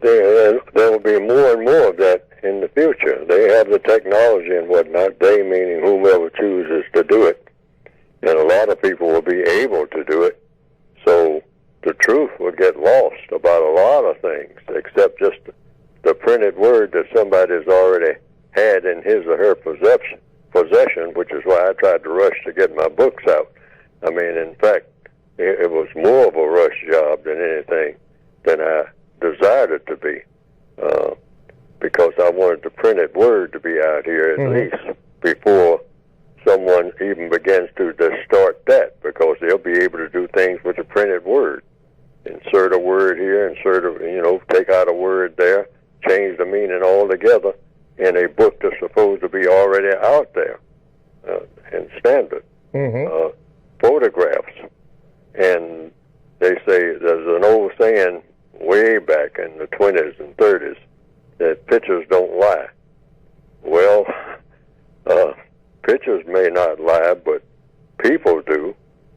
there will be more and more of that in the future. They have the technology and whatnot, they meaning whomever chooses to do it, and a lot of people will be able to do it. So the truth will get lost about a lot of things, except just the printed word that somebody's already had in his or her possession, which is why I tried to rush to get my books out. I mean, in fact, it was more of a rush job than anything than I desired it to be, because I wanted the printed word to be out here at least before someone even begins to distort that, because they'll be able to do things with the printed word. Insert a word here, take out a word there, change the meaning altogether in a book that's supposed to be already out there in standard. Photographs. And they say there's an old saying way back in the 20s and 30s that pictures don't lie. Well, pictures may not lie, but people do.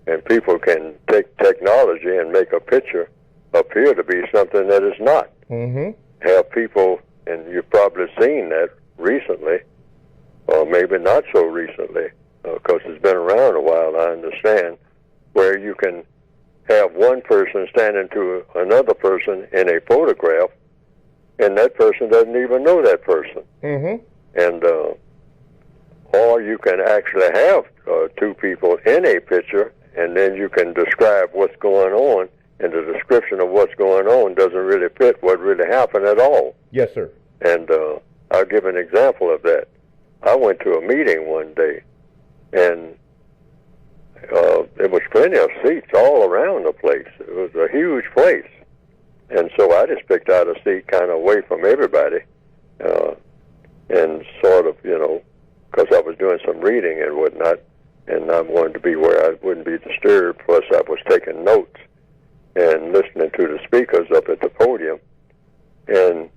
And people can take technology and make a picture appear to be something that is not. Have people, and you've probably seen that recently, or maybe not so recently, because it's been around a while, I understand, where you can have one person standing to another person in a photograph, and that person doesn't even know that person. And or you can actually have two people in a picture, and then you can describe what's going on, and the description of what's going on doesn't really fit what really happened at all. Yes, sir. And I'll give an example of that. I went to a meeting one day, and there was plenty of seats all around the place. It was a huge place. And so I just picked out a seat kind of away from everybody, and sort of, because I was doing some reading and whatnot, and I wanted to be where I wouldn't be disturbed. Plus, I was taking notes and listening to the speakers up at the podium. And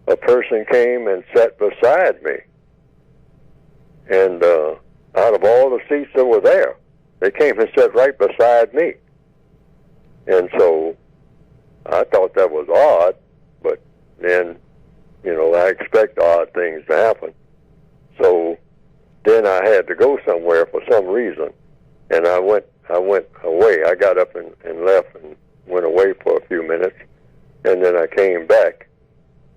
a person came and sat beside me. And out of all the seats that were there, they came and sat right beside me. And so I thought that was odd, but then, I expect odd things to happen. So then I had to go somewhere for some reason, and I went away. I got up and left and went away for a few minutes, and then I came back.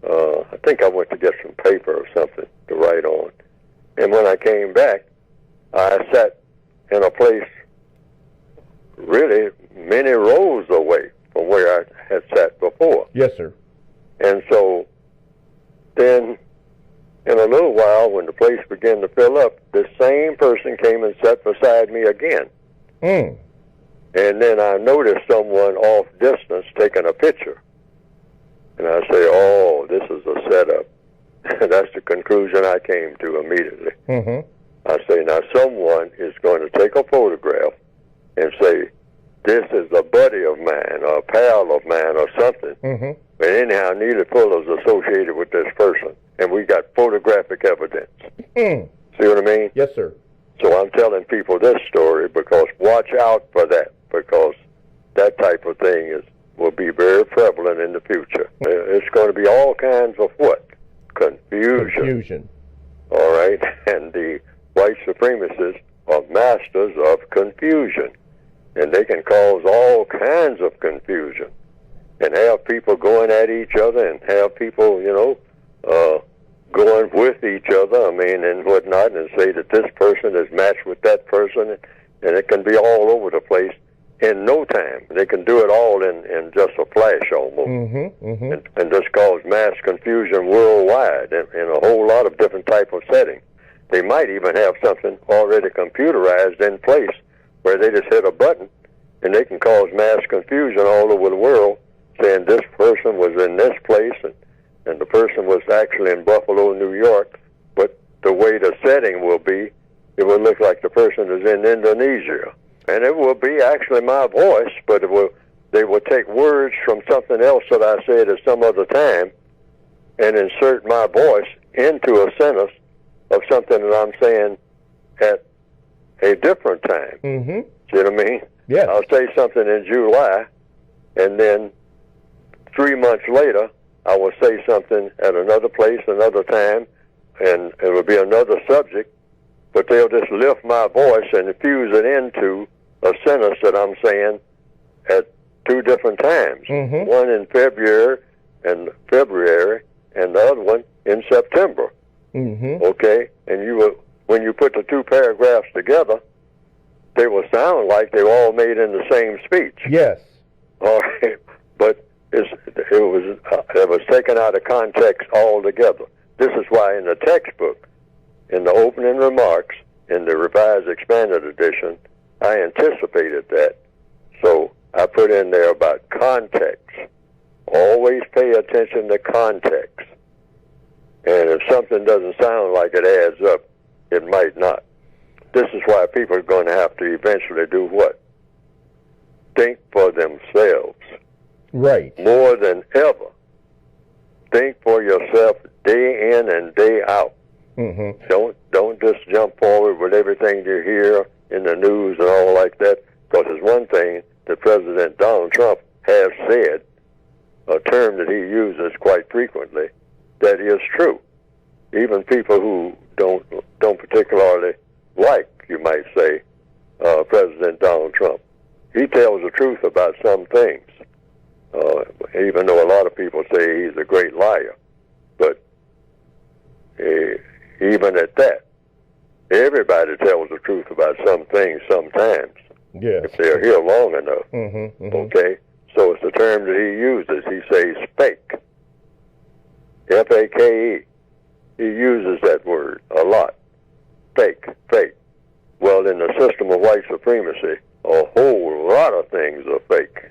I think I went to get some paper or something to write on. And when I came back, I sat in a place really many rows away from where I had sat before. Yes, sir. And so then in a little while, when the place began to fill up, the same person came and sat beside me again. And then I noticed someone off distance taking a picture. And I say, oh, this is a setup. That's the conclusion I came to immediately. I say, now someone is going to take a photograph and say, this is a buddy of mine or a pal of mine or something. But anyhow, Neely Fuller's associated with this person, and we got photographic evidence. See what I mean? Yes, sir. So I'm telling people this story because watch out for that, because that type of thing will be very prevalent in the future. It's going to be all kinds of what? Confusion. All right? And the white supremacists are masters of confusion. And they can cause all kinds of confusion and have people going at each other and have people, going with each other, and whatnot, and say that this person is matched with that person, and it can be all over the place in no time. They can do it all in just a flash almost, and just cause mass confusion worldwide in a whole lot of different type of settings. They might even have something already computerized in place where they just hit a button, and they can cause mass confusion all over the world, saying this person was in this place, and the person was actually in Buffalo, New York, but the way the setting will be, it will look like the person is in Indonesia. And it will be actually my voice, but they will take words from something else that I said at some other time and insert my voice into a sentence of something that I'm saying at a different time. See what I mean? Yes. I'll say something in July, and then 3 months later, I will say something at another place, another time, and it will be another subject, but they'll just lift my voice and fuse it into a sentence that I'm saying at two different times. Mm-hmm. One in February, and the other one in September. Mm-hmm. Okay? And when you put the two paragraphs together, they will sound like they were all made in the same speech. Yes. All right, but it was taken out of context altogether. This is why in the textbook, in the opening remarks, in the Revised Expanded Edition, I anticipated that. So I put in there about context. Always pay attention to context. And if something doesn't sound like it adds up, it might not. This is why people are going to have to eventually do what? Think for themselves. Right. More than ever. Think for yourself day in and day out. Mm-hmm. Don't just jump forward with everything you hear in the news and all like that, because there's one thing that President Donald Trump has said, a term that he uses quite frequently, that is true. Even people who don't particularly like, you might say, President Donald Trump, he tells the truth about some things, even though a lot of people say he's a great liar. But even at that, everybody tells the truth about some things sometimes, yes, if they're here long enough. Mm-hmm. Mm-hmm. Okay? So it's the term that he uses. He says fake. F-A-K-E. He uses that word a lot. Fake, fake. Well, in the system of white supremacy, a whole lot of things are fake.